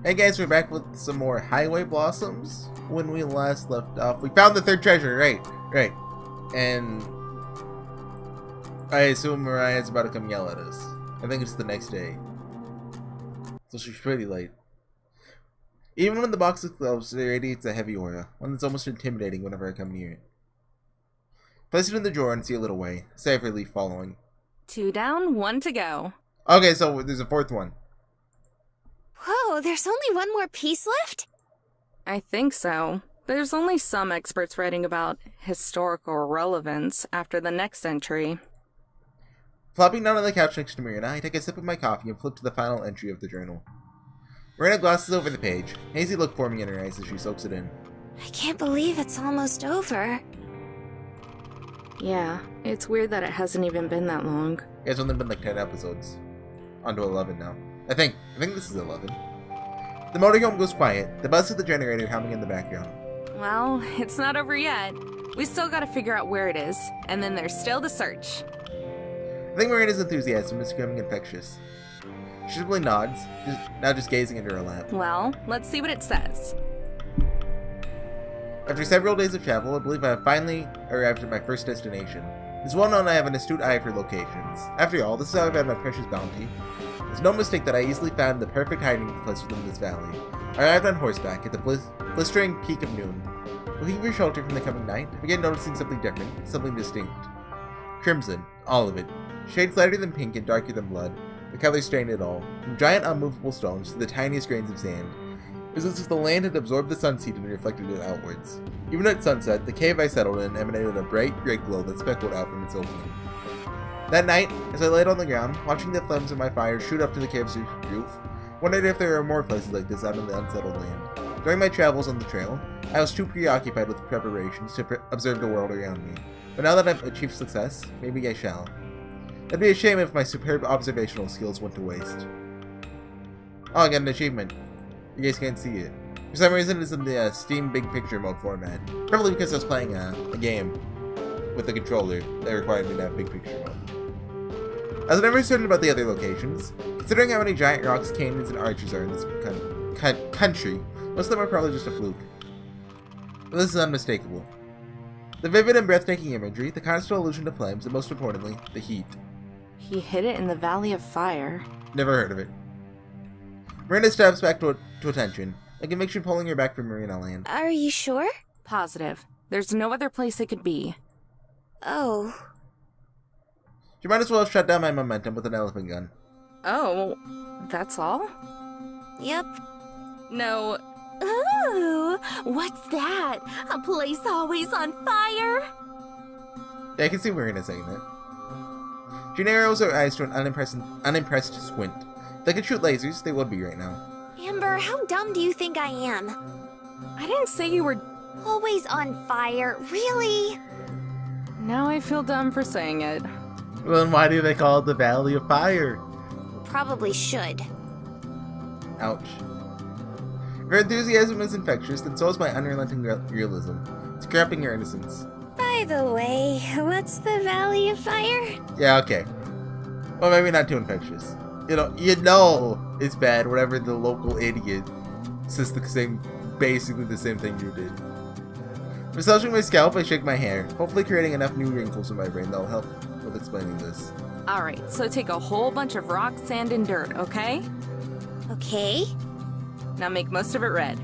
Hey guys, we're back with some more highway blossoms. When we last left off, we found the third treasure, right. And I assume Mariah's about to come yell at us. I think it's the next day. So she's pretty late. Even when the box is closed, it radiates a heavy aura, one that's almost intimidating whenever I come near it. Place it in the drawer and see a little way. Safe relief following. 2 down, 1 to go. Okay, so there's a fourth one. Whoa, there's only one more piece left? I think so. There's only some experts writing about historical relevance after the next entry. Flopping down on the couch next to Marina, I take a sip of my coffee and flip to the final entry of the journal. Marina glosses over the page, hazy look forming in her eyes as she soaks it in. I can't believe it's almost over. Yeah, it's weird that it hasn't even been that long. It's only been like 10 episodes. On to 11 now. I think this is 11. The motorhome goes quiet, the buzz of the generator humming in the background. Well, it's not over yet. We still gotta figure out where it is, and then there's still the search. I think Marina's enthusiasm is becoming infectious. She simply nods, just gazing into her lap. Well, let's see what it says. After several days of travel, I believe I have finally arrived at my first destination. It's well known I have an astute eye for locations. After all, this is how I've had my precious bounty. It's no mistake that I easily found the perfect hiding place within this valley. I arrived on horseback at the blistering peak of noon. Looking for shelter from the coming night, I began noticing something different, something distinct. Crimson, all of it. Shades lighter than pink and darker than blood. The color stained it all, from giant unmovable stones to the tiniest grains of sand. It was as if the land had absorbed the sun's heat and reflected it outwards. Even at sunset, the cave I settled in emanated a bright, red glow that speckled out from its opening. That night, as I laid on the ground, watching the flames of my fire shoot up to the cave's roof, wondered if there were more places like this out in the unsettled land. During my travels on the trail, I was too preoccupied with preparations to observe the world around me. But now that I've achieved success, maybe I shall. It'd be a shame if my superb observational skills went to waste. Oh, I got an achievement. You guys can't see it. For some reason, it's in the Steam Big Picture mode format. Probably because I was playing a game with a controller that required me to have Big Picture mode. I was never certain about the other locations. Considering how many giant rocks, canyons, and arches are in this country, most of them are probably just a fluke. But this is unmistakable. The vivid and breathtaking imagery, the constant allusion to flames, and most importantly, the heat. He hid it in the Valley of Fire. Never heard of it. Marina steps back to attention, a conviction pulling her back from Marina Land. Are you sure? Positive. There's no other place it could be. Oh. She might as well have shut down my momentum with an elephant gun. Oh, that's all? Yep. No. Ooh, what's that? A place always on fire? Yeah, I can see Marina saying that. She narrows her eyes to an unimpressed squint. If they could shoot lasers, they would be right now. Amber, how dumb do you think I am? I didn't say you were... Always on fire, really? Now I feel dumb for saying it. Well, then why do they call it the Valley of Fire? Probably should. Ouch. If her enthusiasm is infectious, then so is my unrelenting realism. It's cramping her innocence. By the way, what's the Valley of Fire? Yeah, okay. Well, maybe not too infectious. You know it's bad whenever the local idiot says basically the same thing you did. Massaging my scalp, I shake my hair, hopefully creating enough new wrinkles in my brain that'll help with explaining this. Alright, so take a whole bunch of rock, sand, and dirt, okay? Okay. Now make most of it red.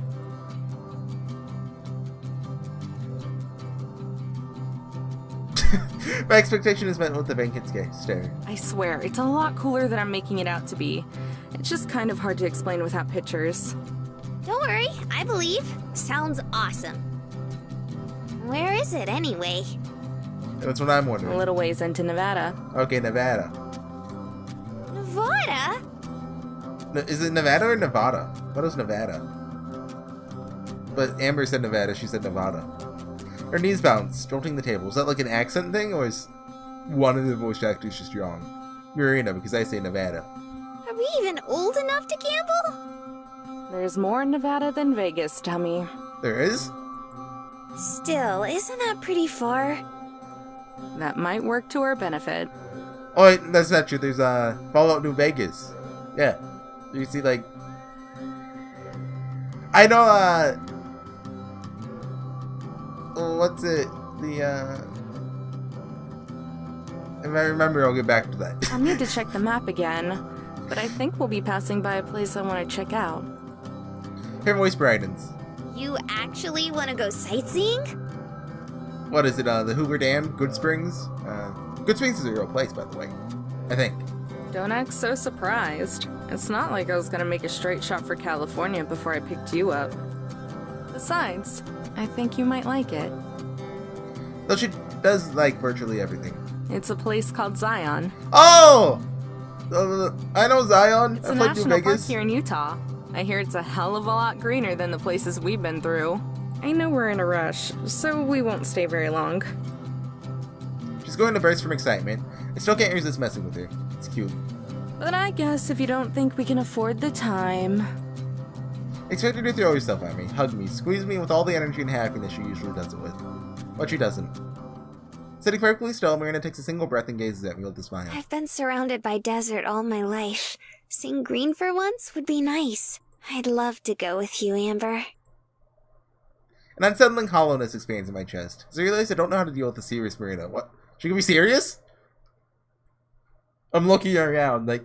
My expectation is met with a vacant stare. I swear, it's a lot cooler than I'm making it out to be. It's just kind of hard to explain without pictures. Don't worry, I believe. Sounds awesome. Where is it anyway? That's what I'm wondering. A little ways into Nevada. Okay, Nevada. Nevada? Is it Nevada or Nevada? What is Nevada? But Amber said Nevada, she said Nevada. Her knees bounce, jolting the table. Is that like an accent thing, or is one of the voice actors just wrong? Marina, because I say Nevada. Are we even old enough to gamble? There's more in Nevada than Vegas, dummy. There is? Still, isn't that pretty far? That might work to our benefit. Oh, wait, that's not true. There's Fallout New Vegas. Yeah. You see, like, I know, what's it? If I remember, I'll get back to that. I'll need to check the map again, but I think we'll be passing by a place I want to check out. Her voice brightens. You actually want to go sightseeing? What is it, the Hoover Dam? Good Springs? Good Springs is a real place, by the way. I think. Don't act so surprised. It's not like I was gonna make a straight shot for California before I picked you up. Besides, I think you might like it. Though she does like virtually everything. It's a place called Zion. Oh! I know Zion. It's a I've played New national park Vegas. here in Utah. I hear it's a hell of a lot greener than the places we've been through. I know we're in a rush, so we won't stay very long. She's going to burst from excitement. I still can't resist messing with her. It's cute. But I guess if you don't think we can afford the time... Expect her to throw herself at me, hug me, squeeze me with all the energy and happiness she usually does it with. But she doesn't. Sitting perfectly still, Marina takes a single breath and gazes at me with a smile. I've been surrounded by desert all my life. Seeing green for once would be nice. I'd love to go with you, Amber. An unsettling hollowness expands in my chest. As I realize I don't know how to deal with a serious Marina. What? She can be serious? I'm looking around, like...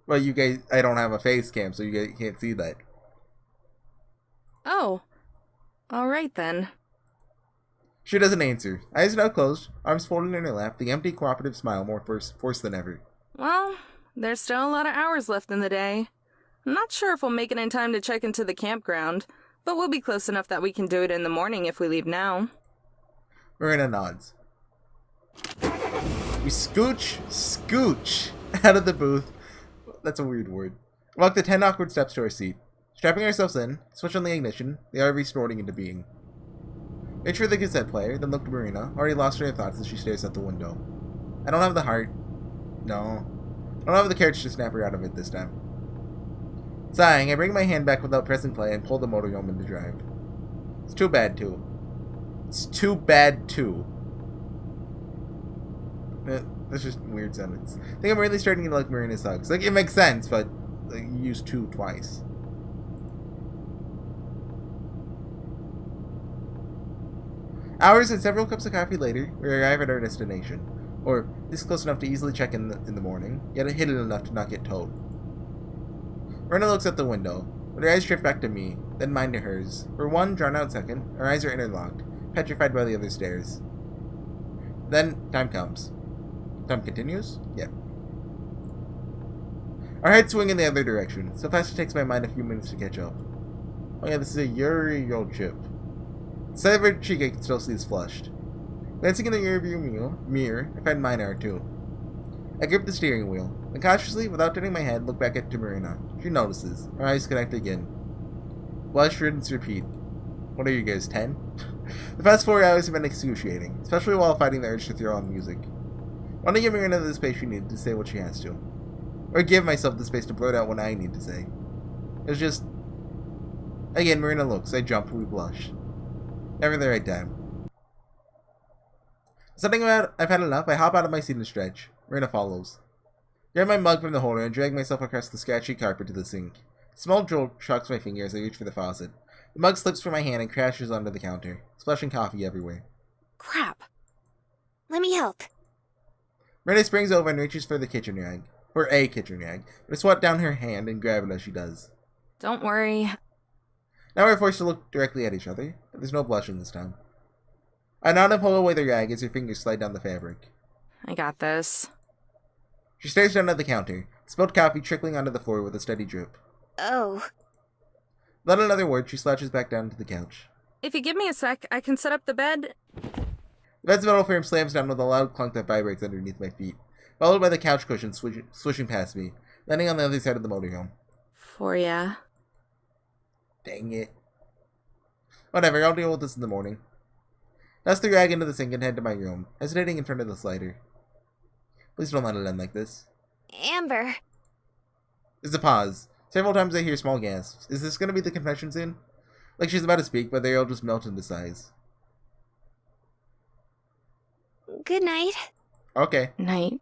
Well, you guys... I don't have a face cam, so you guys can't see that. Oh. Alright then. She doesn't answer. Eyes now closed, arms folded in her lap, the empty, cooperative smile more forced than ever. Well, there's still a lot of hours left in the day. I'm not sure if we'll make it in time to check into the campground, but we'll be close enough that we can do it in the morning if we leave now. Marina nods. We scooch out of the booth. That's a weird word. Walk the 10 awkward steps to our seat. Strapping ourselves in, switch on the ignition, the RV snorting into being. Reach for the cassette player, then look to Marina, already lost her thoughts as she stares out the window. I don't have the heart. No. I don't have the courage to snap her out of it this time. Sighing, I bring my hand back without pressing play and pull the motorhome into drive. It's too bad, too. It's too bad, too. That's just a weird sentence. I think I'm really starting to like Marina's hugs. Like, it makes sense, but like, you used "to" twice. Hours and several cups of coffee later, we arrive at our destination. Or, this close enough to easily check in the morning, yet hidden enough to not get towed. Marina looks out the window, but her eyes drift back to me, then mine to hers. For one drawn-out second, our eyes are interlocked, petrified by the other stares. Then, time comes. Time continues? Yeah. Our heads swing in the other direction, so fast it takes my mind a few minutes to catch up. Oh yeah, this is a Uriel chip. Inside of her cheek, I can still see it's flushed. Glancing in the rearview mirror, I find mine are too. I grip the steering wheel, and cautiously, without turning my head, look back at Marina. She notices. Our eyes connect again. Flush, rinse, repeat. What are you guys, 10? The past 4 hours have been excruciating, especially while fighting the urge to throw on music. I want to give Marina the space she needs to say what she has to. Or give myself the space to blurt out what I need to say. It's just... Again, Marina looks. I jump, we blush. Never the right time. Something about I've had enough, I hop out of my seat and stretch. Marina follows. Grab my mug from the holder and drag myself across the scratchy carpet to the sink. A small jolt shocks my finger as I reach for the faucet. The mug slips from my hand and crashes onto the counter, splashing coffee everywhere. Crap. Let me help. Marina springs over and reaches for the kitchen rag. For a kitchen rag. But I swat down her hand and grab it as she does. Don't worry. Now we're forced to look directly at each other, but there's no blushing this time. I nod and pull away the rag as her fingers slide down the fabric. I got this. She stares down at the counter, spilled coffee trickling onto the floor with a steady drip. Oh. Without another word, she slouches back down to the couch. If you give me a sec, I can set up the bed. The bed's metal frame slams down with a loud clunk that vibrates underneath my feet, followed by the couch cushion swishing past me, landing on the other side of the motorhome. For ya. Dang it. Whatever, I'll deal with this in the morning. Dust the rag into the sink and head to my room, hesitating in front of the slider. Please don't let it end like this. Amber. There's a pause. Several times I hear small gasps. Is this going to be the confession scene? Like she's about to speak, but they all just melt into sighs. Good night. Okay. Night.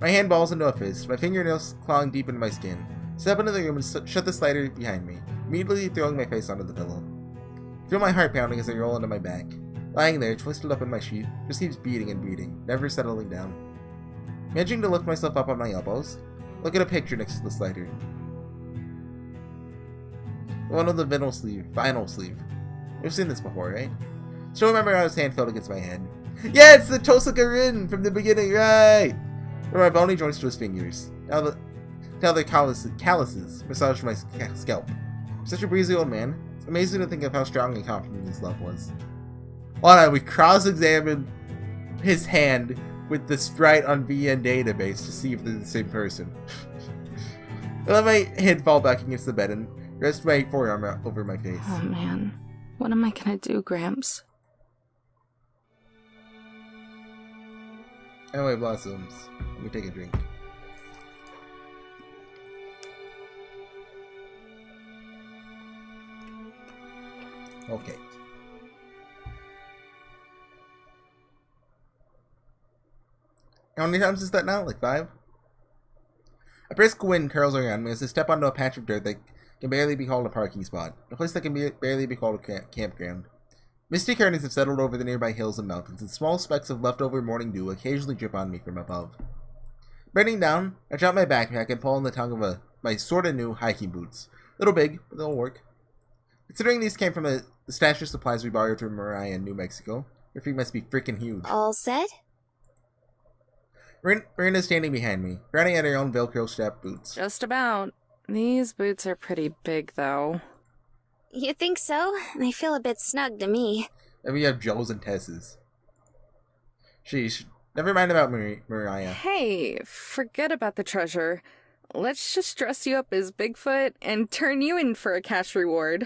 My hand balls into a fist, my fingernails clawing deep into my skin. Step into the room and shut the slider behind me. immediately throwing my face onto the pillow. I feel my heart pounding as I roll onto my back. Lying there, twisted up in my sheet, just keeps beating and beating, never settling down. Managing to lift myself up on my elbows, look at a picture next to the slider. The one with the vinyl sleeve. We've seen this before, right? Still remember how his hand felt against my head. Yeah, it's the Tosaka Rin from the beginning, right? From my bony joints to his fingers. Now the calluses massaged my scalp. Such a breezy old man. It's amazing to think of how strong and confident his love was. Hold on, we cross-examined his hand with the sprite on VN database to see if they're the same person. I let my head fall back against the bed and rest my forearm over my face. Oh man, what am I gonna do, Gramps? Anyway, Blossoms, let me take a drink. Okay. How many times is that now? Like 5? A brisk wind curls around me as I step onto a patch of dirt that can barely be called a parking spot. A place that can barely be called a campground. Misty curtains have settled over the nearby hills and mountains, and small specks of leftover morning dew occasionally drip on me from above. Bending down, I drop my backpack and pull on the tongue of my sorta new hiking boots. Little big, but they'll work. Considering these came from the stash of supplies we borrowed from Mariah in New Mexico, your feet must be freaking huge. All set? Miranda's standing behind me, running at her own Velcro strap boots. Just about. These boots are pretty big, though. You think so? They feel a bit snug to me. Then we have Joe's and Tess's. Sheesh. Never mind about Mariah. Hey, forget about the treasure. Let's just dress you up as Bigfoot and turn you in for a cash reward.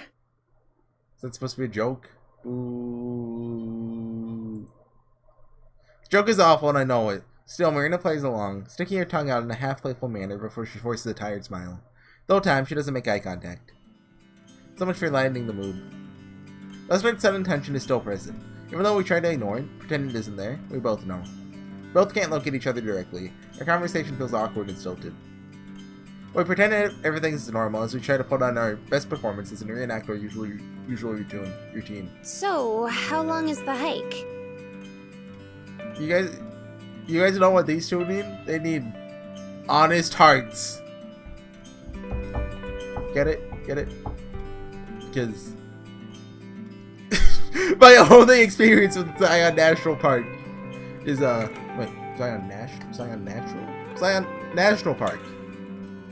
Is that supposed to be a joke? Ooh. The joke is awful and I know it. Still, Marina plays along, sticking her tongue out in a half-playful manner before she forces a tired smile. The whole time, she doesn't make eye contact. So much for lightening the mood. Lesbian's sudden tension is still present. Even though we try to ignore it, pretend it isn't there, we both know. Both can't look at each other directly. Our conversation feels awkward and stilted. We pretend everything's normal as we try to put on our best performances and reenact our usual routine. So, how long is the hike? You guys know what these two need? They need honest hearts. Get it? Get it? Because my only experience with Zion National Park is Zion National Park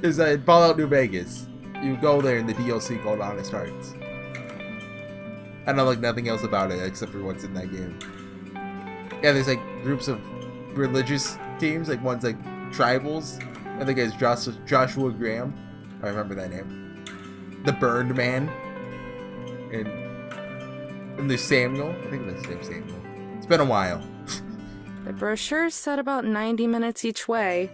is in Fallout New Vegas. You go there in the DLC called Honest Hearts. I know like nothing else about it except for what's in that game. Yeah, there's like groups of religious teams, like one's like tribals. I think it's Joshua Graham. I remember that name. The Burned Man. And there's Samuel. I think that's his name, Samuel. It's been a while. The brochure said about 90 minutes each way.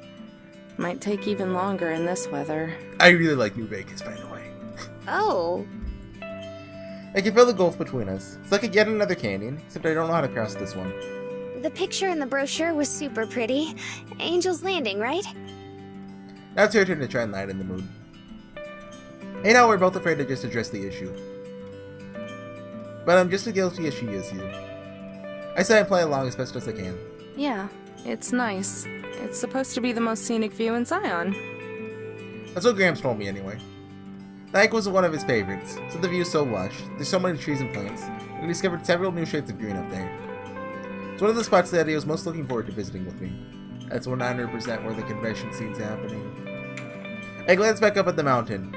Might take even longer in this weather. I really like New Vegas, by the way. Oh. I can feel the gulf between us. It's like yet another canyon, except I don't know how to cross this one. The picture in the brochure was super pretty. Angel's Landing, right? Now it's your turn to try and lighten the mood. Hey, now we're both afraid to just address the issue. But I'm just as guilty as she is here. I say I play along as best as I can. Yeah, it's nice. It's supposed to be the most scenic view in Zion. That's what Gramps told me anyway. The hike was one of his favorites, so the view is so lush, there's so many trees and plants, and he discovered several new shades of green up there. It's one of the spots that he was most looking forward to visiting with me. That's 100% where the convention scene's happening. I glance back up at the mountain.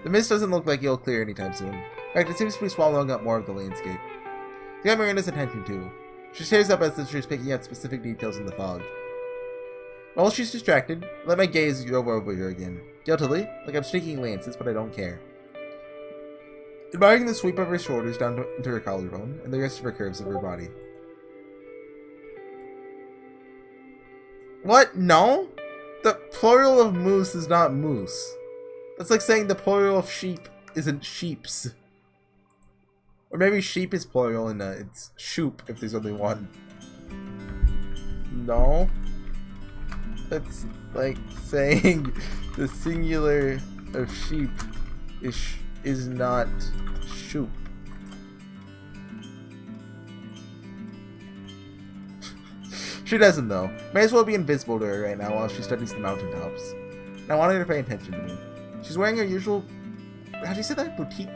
The mist doesn't look like it'll clear anytime soon. In fact, it seems to be swallowing up more of the landscape. I got Miranda's attention too. She stares up as if she's picking out specific details in the fog. While she's distracted, I let my gaze go over her again. Guiltily, like I'm sneaking glances, but I don't care. Admiring the sweep of her shoulders down into her collarbone, and the rest of her curves of her body. What? No? The plural of moose is not moose. That's like saying the plural of sheep isn't sheeps. Or maybe sheep is plural and it's shoop if there's only one. No? That's like saying the singular of sheep is is not Shoop. She doesn't, though. May as well be invisible to her right now while she studies the mountaintops. And I wanted her to pay attention to me. She's wearing her usual... How do you say that? Boutique?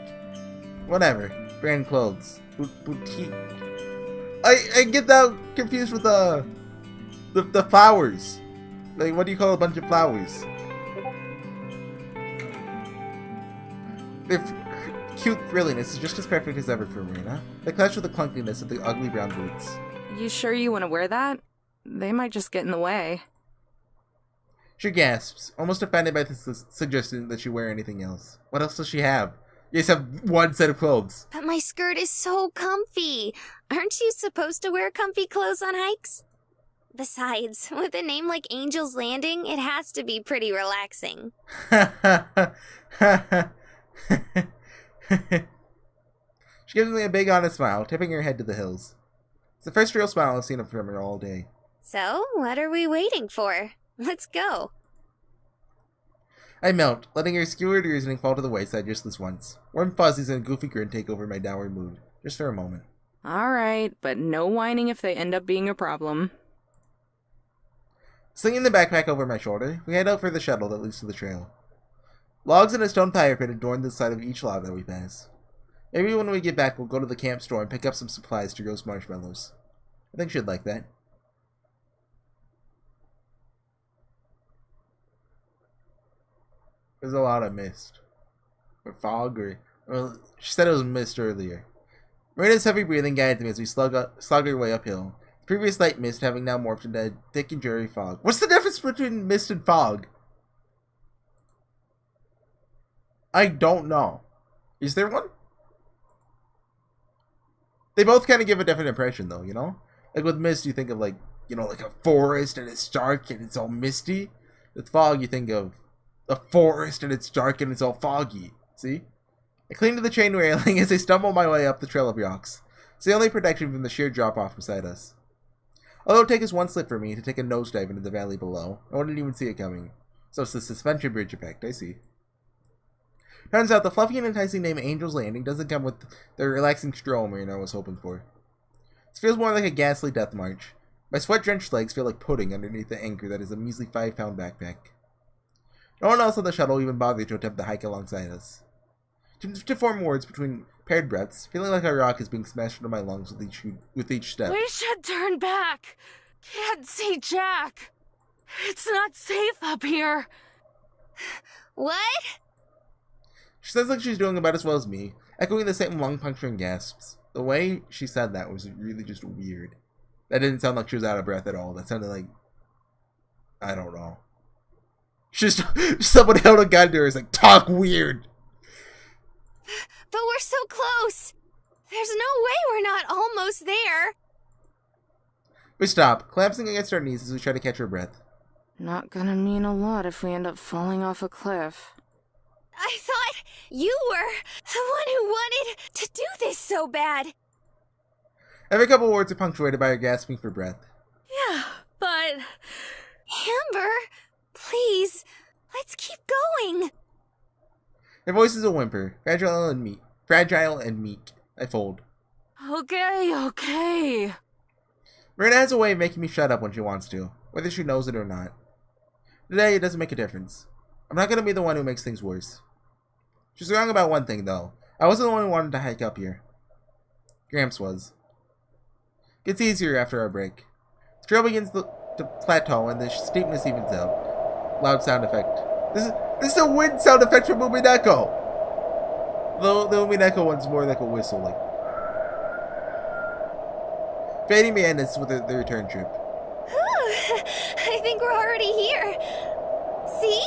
Whatever. Brand clothes. Boutique. I get that confused with the flowers. Like, what do you call a bunch of flowers? Their cute frilliness is just as perfect as ever for Marina. They clash with the clunkiness of the ugly brown boots. You sure you want to wear that? They might just get in the way. She gasps, almost offended by the suggestion that she wear anything else. What else does she have? You just have one set of clothes. But my skirt is so comfy. Aren't you supposed to wear comfy clothes on hikes? Besides, with a name like Angel's Landing, it has to be pretty relaxing. She gives me a big honest smile, tipping her head to the hills. It's the first real smile I've seen from her all day. So, what are we waiting for? Let's go. I melt, letting her skewered reasoning fall to the wayside just this once. Warm fuzzies and a goofy grin take over my dour mood, just for a moment. Alright, but no whining if they end up being a problem. Slinging the backpack over my shoulder, we head out for the shuttle that leads to the trail. Logs and a stone fire pit adorn the side of each log that we pass. Maybe when we get back, we'll go to the camp store and pick up some supplies to roast marshmallows. I think she'd like that. There's a lot of mist. Or fog, or... Well, she said it was mist earlier. Marina's heavy breathing guides me as we slug our way uphill. The previous light mist having now morphed into a thick and dreary fog. What's the difference between mist and fog? I don't know. Is there one? They both kind of give a different impression, though, you know? Like, with mist, you think of, like, you know, like a forest, and it's dark, and it's all misty. With fog, you think of a forest, and it's dark, and it's all foggy. See? I cling to the chain railing as I stumble my way up the trail of rocks. It's the only protection from the sheer drop-off beside us. Although it takes us one slip for me to take a nosedive into the valley below, I wouldn't even see it coming. So it's the suspension bridge effect, I see. Turns out the fluffy and enticing name Angel's Landing doesn't come with the relaxing stroll Marina was hoping for. This feels more like a ghastly death march. My sweat-drenched legs feel like pudding underneath the anchor that is a measly 5-pound backpack. No one else on the shuttle even bothered to attempt to hike alongside us. To form words between paired breaths, feeling like a rock is being smashed into my lungs with each step. We should turn back! Can't see Jack! It's not safe up here! What? She sounds like she's doing about as well as me, echoing the same lung-puncturing gasps. The way she said that was really just weird. That didn't sound like she was out of breath at all. That sounded like... I don't know. Just someone held a gun to her and was like, talk weird! But we're so close! There's no way we're not almost there! We stop, collapsing against our knees as we try to catch our breath. Not gonna mean a lot if we end up falling off a cliff. I thought you were the one who wanted to do this so bad. Every couple words are punctuated by her gasping for breath. Yeah, but... Amber, please, let's keep going. Her voice is a whimper, fragile and meek. I fold. Okay. Marina has a way of making me shut up when she wants to, whether she knows it or not. Today, it doesn't make a difference. I'm not gonna be the one who makes things worse. She's wrong about one thing, though. I wasn't the one who wanted to hike up here. Gramps was. Gets easier after our break. The trail begins to plateau and the steepness evens out. Loud sound effect. This is a wind sound effect from Umineko! Though the Umineko one's more like a whistle, like... Fading madness with the return trip. I think we're already here. See?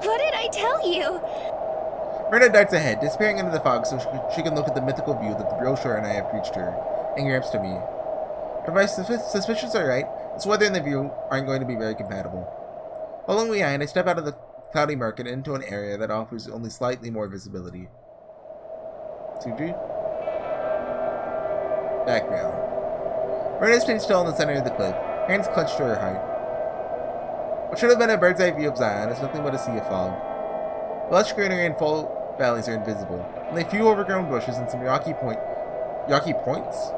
What did I tell you? Marina darts ahead, disappearing into the fog so she can look at the mythical view that the brochure and I have preached her, and Gramps to me. If my suspicions are right, this weather and the view aren't going to be very compatible. Following behind, I step out of the cloudy market into an area that offers only slightly more visibility. Suji? Background. Marina stays still in the center of the cliff, hands clutched to her heart. What should have been a bird's eye view of Zion is nothing but a sea of fog. The lush greenery valleys are invisible. Only a few overgrown bushes and some rocky points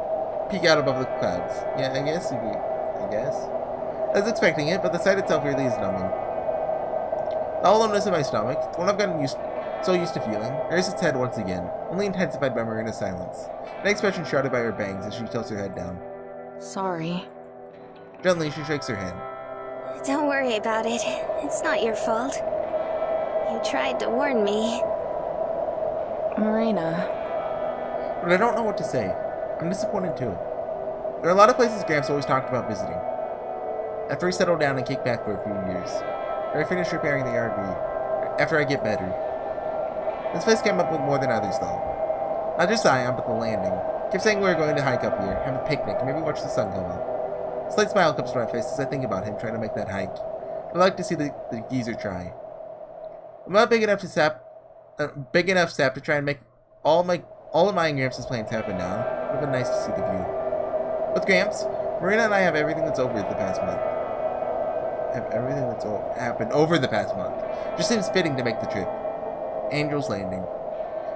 peek out above the clouds. Yeah, I guess. I was expecting it, but the sight itself really is numbing. The hollowness of my stomach, the one I've gotten so used to feeling, rears its head once again, only intensified by Marina's silence. An expression shrouded by her bangs as she tilts her head down. Sorry. Gently, she shakes her head. Don't worry about it. It's not your fault. You tried to warn me. Marina. But I don't know what to say. I'm disappointed too. There are a lot of places Gramps always talked about visiting. After we settle down and kick back for a few years. Or I finish repairing the RV. After I get better. This place came up with more than others though. Not just Zion, but the landing. Kept saying we were going to hike up here, have a picnic, and maybe watch the sun come up. A slight smile comes to my face as I think about him trying to make that hike. I'd like to see the geezer try. I'm not big enough sap to try and make all of my and Gramps' plans happen now. It would have been nice to see the view. With Gramps, Marina and I have everything that's over the past month. Happened over the past month. Just seems fitting to make the trip. Angel's Landing.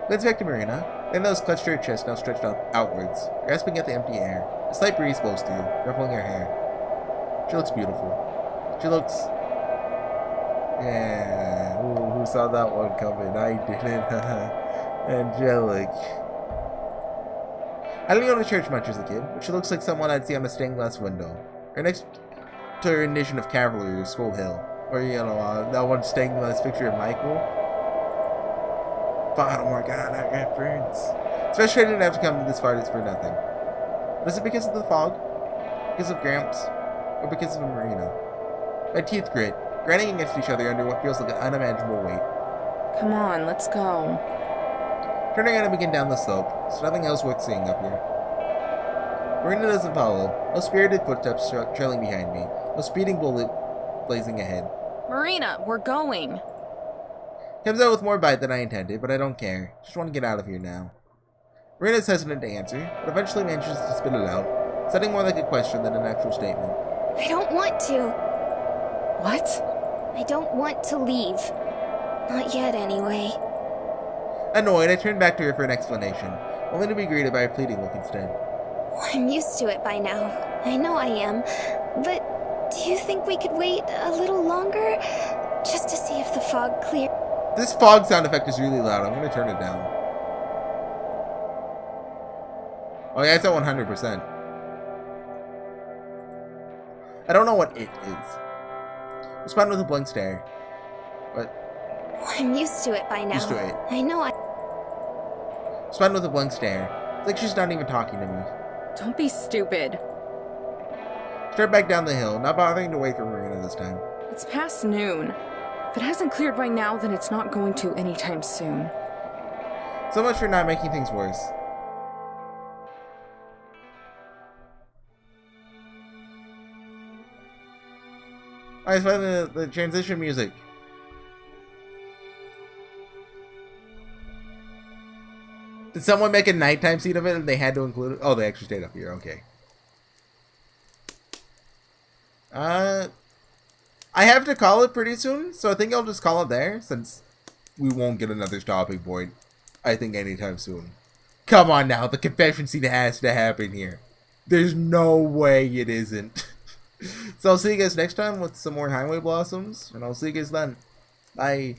Let's back to Marina. Then those clutched to her chest, now stretched outwards, grasping at the empty air. A slight breeze blows through, ruffling her hair. She looks beautiful. She looks... Yeah. Ooh, who saw that one coming? I didn't. Angelic. I didn't go to church much as a kid, but she looks like someone I'd see on a stained glass window. Or next to her rendition of Cavalry or Skull Hill. Or, you know, that one stained glass picture of Michael. But, oh my god, that reference. It's frustrating to have to come this far just for nothing. But is it because of the fog? Because of Gramps? Or because of Marina? My teeth grit, grinding against each other under what feels like an unimaginable weight. Come on, let's go. Turning around and begin down the slope. There's nothing else worth seeing up here. Marina doesn't follow. No spirited footsteps trailing behind me. No speeding bullet blazing ahead. Marina, we're going. Comes out with more bite than I intended, but I don't care. Just want to get out of here now. Marina's hesitant to answer, but eventually manages to spit it out, sounding more like a question than an actual statement. I don't want to. What? I don't want to leave. Not yet, anyway. Annoyed, I turned back to her for an explanation, only to be greeted by a pleading look instead. I'm used to it by now. I know I am. But do you think we could wait a little longer? Just to see if the fog clears. This fog sound effect is really loud. I'm going to turn it down. Oh yeah, it's at 100%. I don't know what it is. Respond with a blank stare. What? I'm used to it by now. Used to it. I know I... Respond with a blank stare. It's like she's not even talking to me. Don't be stupid. Start back down the hill, not bothering to wait for Marina this time. It's past noon. If it hasn't cleared by now, then it's not going to anytime soon. So much for not making things worse. Alright, so the transition music. Did someone make a nighttime scene of it and they had to include it? Oh, they actually stayed up here, okay. I have to call it pretty soon, so I think I'll just call it there, since we won't get another stopping point, I think, anytime soon. Come on now, the confession scene has to happen here. There's no way it isn't. So I'll see you guys next time with some more Highway Blossoms, and I'll see you guys then. Bye.